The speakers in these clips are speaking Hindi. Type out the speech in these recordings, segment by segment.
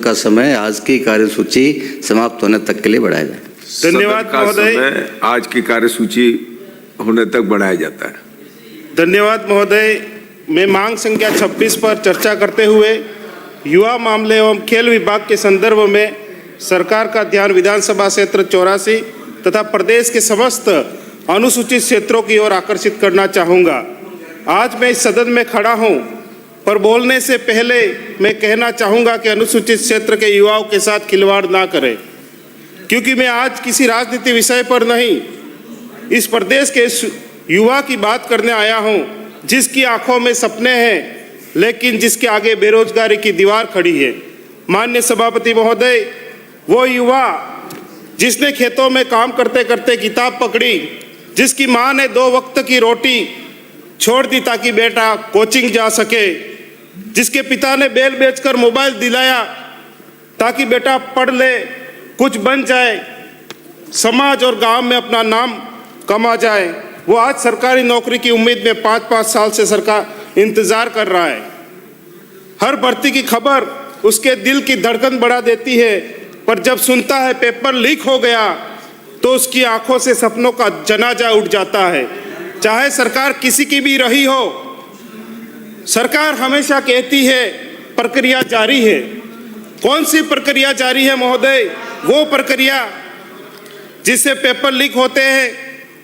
का समय आज की कार्यसूची समाप्त होने तक के लिए बढ़ाया जाए। धन्यवाद महोदय। आज की कार्यसूची होने तक बढ़ाया जाता है। धन्यवाद महोदय। मैं मांग संख्या 26 पर चर्चा करते हुए युवा मामले एवं खेल विभाग के संदर्भ में सरकार का ध्यान विधानसभा क्षेत्र 84 तथा प्रदेश के समस्त अनुसूचित क्षेत्रों की ओर आकर्षित करना चाहूँगा। आज मैं इस सदन में खड़ा हूँ, पर बोलने से पहले मैं कहना चाहूँगा कि अनुसूचित क्षेत्र के युवाओं के साथ खिलवाड़ ना करें, क्योंकि मैं आज किसी राजनीति विषय पर नहीं, इस प्रदेश के युवा की बात करने आया हूँ, जिसकी आंखों में सपने हैं लेकिन जिसके आगे बेरोजगारी की दीवार खड़ी है। माननीय सभापति महोदय, वो युवा जिसने खेतों में काम करते करते किताब पकड़ी, जिसकी माँ ने 2 वक्त की रोटी छोड़ दी ताकि बेटा कोचिंग जा सके, जिसके पिता ने बैल बेचकर मोबाइल दिलाया ताकि बेटा पढ़ ले, कुछ बन जाए, समाज और गांव में अपना नाम कमा जाए, वो आज सरकारी नौकरी की उम्मीद में 5-5 साल से सरकार इंतजार कर रहा है। हर भर्ती की खबर उसके दिल की धड़कन बढ़ा देती है, पर जब सुनता है पेपर लीक हो गया तो उसकी आंखों से सपनों का जनाजा उठ जाता है। चाहे सरकार किसी की भी रही हो, सरकार हमेशा कहती है प्रक्रिया जारी है। कौन सी प्रक्रिया जारी है महोदय? वो प्रक्रिया जिससे पेपर लीक होते हैं,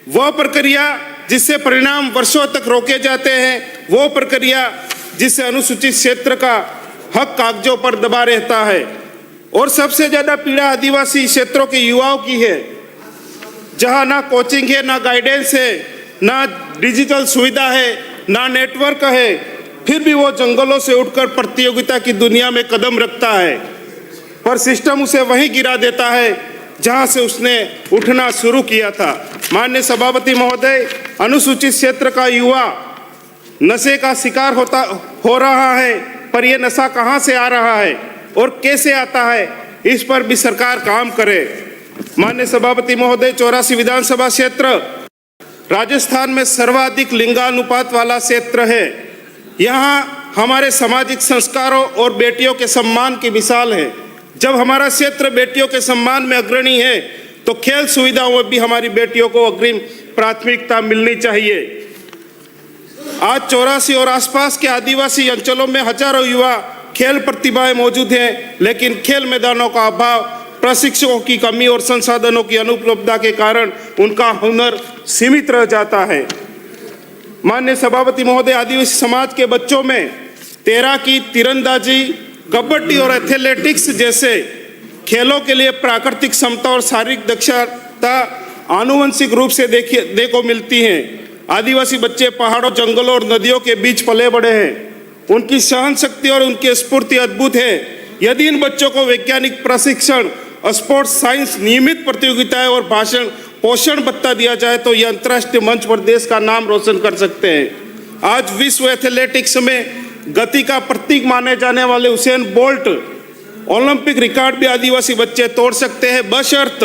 वो प्रक्रिया जिससे परिणाम वर्षों तक रोके जाते हैं, वो प्रक्रिया जिससे अनुसूचित क्षेत्र का हक कागजों पर दबा रहता है। और सबसे ज्यादा पीड़ा आदिवासी क्षेत्रों के युवाओं की है, जहां ना कोचिंग है, ना गाइडेंस है, ना डिजिटल सुविधा है, ना नेटवर्क है, फिर भी वो जंगलों से उठकर प्रतियोगिता की दुनिया में कदम रखता है, पर सिस्टम उसे वहीं गिरा देता है जहां से उसने उठना शुरू किया था। माननीय सभापति महोदय, अनुसूचित क्षेत्र का युवा नशे का शिकार हो रहा है, पर यह नशा कहां से आ रहा है और कैसे आता है, इस पर भी सरकार काम करे। माननीय सभापति महोदय, 84 विधानसभा क्षेत्र राजस्थान में सर्वाधिक लिंगानुपात वाला क्षेत्र है। यहाँ हमारे सामाजिक संस्कारों और बेटियों के सम्मान की मिसाल है। जब हमारा क्षेत्र बेटियों के सम्मान में अग्रणी है, तो खेल सुविधाओं में भी हमारी बेटियों को अग्रिम प्राथमिकता मिलनी चाहिए। आज 84 और आसपास के आदिवासी अंचलों में हजारों युवा खेल प्रतिभाएं मौजूद हैं, लेकिन खेल मैदानों का अभाव, प्रशिक्षकों की कमी और संसाधनों की अनुपलब्धता के कारण उनका हुनर सीमित रह जाता है। माननीय सभापति महोदय, आदिवासी समाज के बच्चों में तैराकी, तीरंदाजी, कबड्डी और एथलेटिक्स जैसे खेलों के लिए प्राकृतिक क्षमता और शारीरिक दक्षता आनुवंशिक रूप से देखो मिलती हैं। आदिवासी बच्चे पहाड़ों, जंगलों और नदियों के बीच पले बड़े हैं। उनकी सहन शक्ति और उनकी स्फूर्ति अद्भुत है। यदि इन बच्चों को वैज्ञानिक प्रशिक्षण, स्पोर्ट्स साइंस, नियमित प्रतियोगिताएं और भाषण पोषण भत्ता दिया जाए तो ये अंतर्राष्ट्रीय मंच पर देश का नाम रोशन कर सकते हैं। आज विश्व एथलेटिक्स में गति का प्रतीक माने जाने वाले उसेन बोल्ट ओलंपिक रिकॉर्ड भी आदिवासी बच्चे तोड़ सकते हैं, बशर्त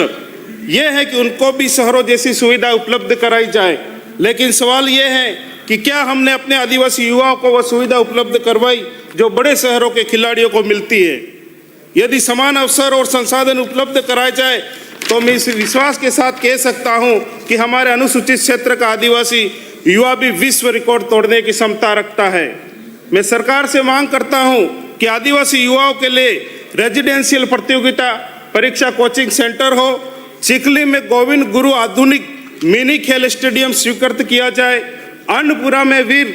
यह है कि उनको भी शहरों जैसी सुविधा उपलब्ध कराई जाए। लेकिन सवाल यह है कि क्या हमने अपने आदिवासी युवाओं को वह सुविधा उपलब्ध करवाई जो बड़े शहरों के खिलाड़ियों को मिलती है? यदि समान अवसर और संसाधन उपलब्ध कराए जाए तो मैं इस विश्वास के साथ कह सकता हूं कि हमारे अनुसूचित क्षेत्र का आदिवासी युवा भी विश्व रिकॉर्ड तोड़ने की क्षमता रखता है। मैं सरकार से मांग करता हूं कि आदिवासी युवाओं के लिए रेजिडेंशियल प्रतियोगिता परीक्षा कोचिंग सेंटर हो, चिखली में गोविंद गुरु आधुनिक मिनी खेल स्टेडियम स्वीकृत किया जाए, अन्नपुरा में वीर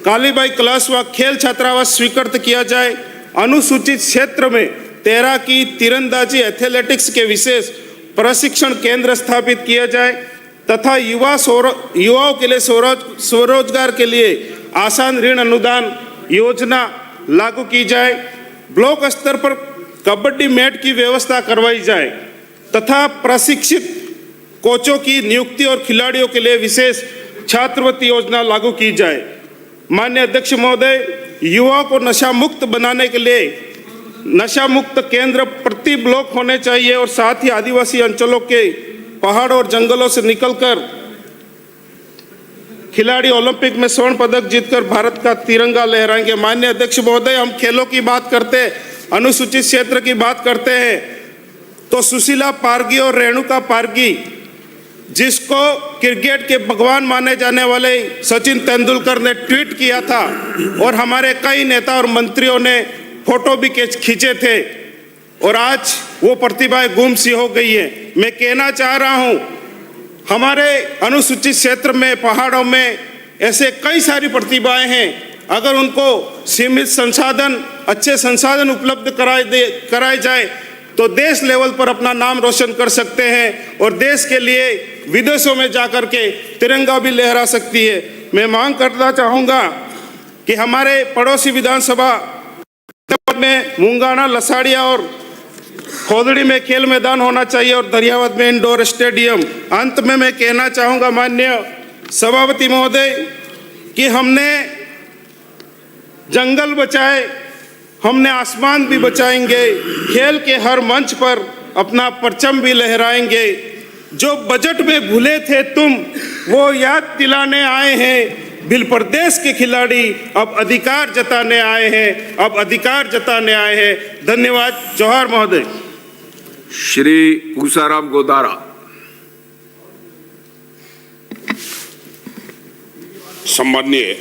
कालीबाई क्लास व खेल छात्रावास स्वीकृत किया जाए, अनुसूचित क्षेत्र में तैराकी, तीरंदाजी, एथलेटिक्स के विशेष प्रशिक्षण केंद्र स्थापित किया जाए तथा युवाओं के लिए स्वरोजगार के लिए आसान ऋण अनुदान योजना लागू की जाए, ब्लॉक स्तर पर कबड्डी मैट की व्यवस्था करवाई जाए तथा प्रशिक्षित कोचों की नियुक्ति और खिलाड़ियों के लिए विशेष छात्रवृत्ति योजना लागू की जाए। माननीय अध्यक्ष महोदय, युवाओं को नशा मुक्त बनाने के लिए नशा मुक्त केंद्र प्रति ब्लॉक होने चाहिए और साथ ही आदिवासी अंचलों के पहाड़ों और जंगलों से निकलकर खिलाड़ी ओलंपिक में स्वर्ण पदक जीतकर भारत का तिरंगा लहराएंगे। माननीय अध्यक्ष महोदय, हम खेलों की बात करते अनुसूचित क्षेत्र की बात करते हैं तो सुशीला पारगी और रेणुका पारगी, जिसको क्रिकेट के भगवान माने जाने वाले सचिन तेंदुलकर ने ट्वीट किया था और हमारे कई नेता और मंत्रियों ने फोटो भी खींचे थे, और आज वो प्रतिभाएं गुम सी हो गई है। मैं कहना चाह रहा हूं, हमारे अनुसूचित क्षेत्र में, पहाड़ों में ऐसे कई सारी प्रतिभाएं हैं। अगर उनको सीमित संसाधन, अच्छे संसाधन उपलब्ध कराए जाए तो देश लेवल पर अपना नाम रोशन कर सकते हैं और देश के लिए विदेशों में जाकर के तिरंगा भी लहरा सकती है। मैं मांग करना चाहूँगा कि हमारे पड़ोसी विधानसभा में मुंगाना, लसाड़िया और खोदड़ी में खेल मैदान होना चाहिए और दरियावद में इंडोर स्टेडियम। अंत में मैं कहना चाहूँगा माननीय सभापति महोदय कि हमने जंगल बचाए, हमने आसमान भी बचाएंगे, खेल के हर मंच पर अपना परचम भी लहराएंगे। जो बजट में भूले थे तुम, वो याद दिलाने आए हैं। बिल प्रदेश के खिलाड़ी अब अधिकार जताने आए हैं, अब अधिकार जताने आए हैं। धन्यवाद। जोहार महोदय। श्री पूसाराम गोदारा। सम्माननीय